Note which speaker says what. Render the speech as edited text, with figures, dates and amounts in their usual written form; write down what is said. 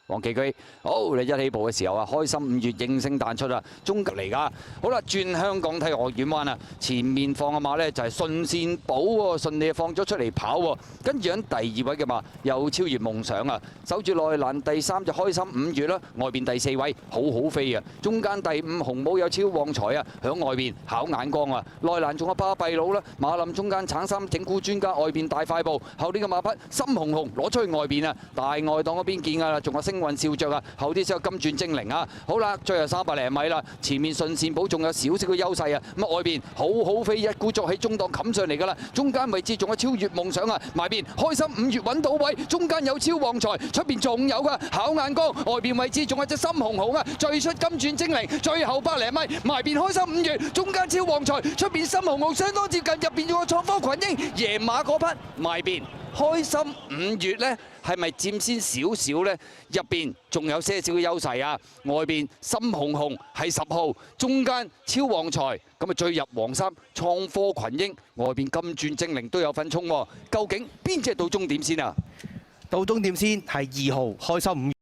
Speaker 1: 黃琪居，好，你一起步嘅時候啊，開心5月應聲彈出啦，中級嚟㗎。好啦，轉香港體育學院彎啊，前面放嘅馬呢就係順線寶喎，順利放咗出嚟跑喎。跟住喺第2位嘅馬又超越夢想啊，守住內欄第3就開心5月啦，外邊第4位好好飛啊，中間第5紅帽有超旺財啊，響外邊考眼光啊，內欄仲有巴閉佬啦，馬林中間橙衫整蠱專家，外邊大快步，後邊嘅馬匹深紅紅攞出去外邊啊，大外檔嗰邊見㗎啦，仲有星運笑着啊，後啲先有金鑽精靈啊，好啦，最後300零米啦，前面順線寶仲有少少嘅優勢啊，咁啊外邊好好飛，一鼓作氣中檔冚上嚟㗎啦，中間位置仲有超越夢想啊，埋邊開心5月揾到位，中間有超旺財，出邊仲有㗎考眼光，外邊位置仲有隻深紅紅啊，最出金鑽精靈，最後100零米埋邊開心5月，中間超旺財，出邊深紅紅相當接近，入邊仲有創科群英，贏馬嗰匹埋邊。開心5月呢，係咪佔先少少呢？入邊仲有些少嘅優勢啊！外邊深紅紅係10號，中間超旺財，咁啊最入黃衫創科群英，外邊金鑽精靈都有份衝喎。究竟邊隻到終點先啊？
Speaker 2: 到終點先係2號開心5月。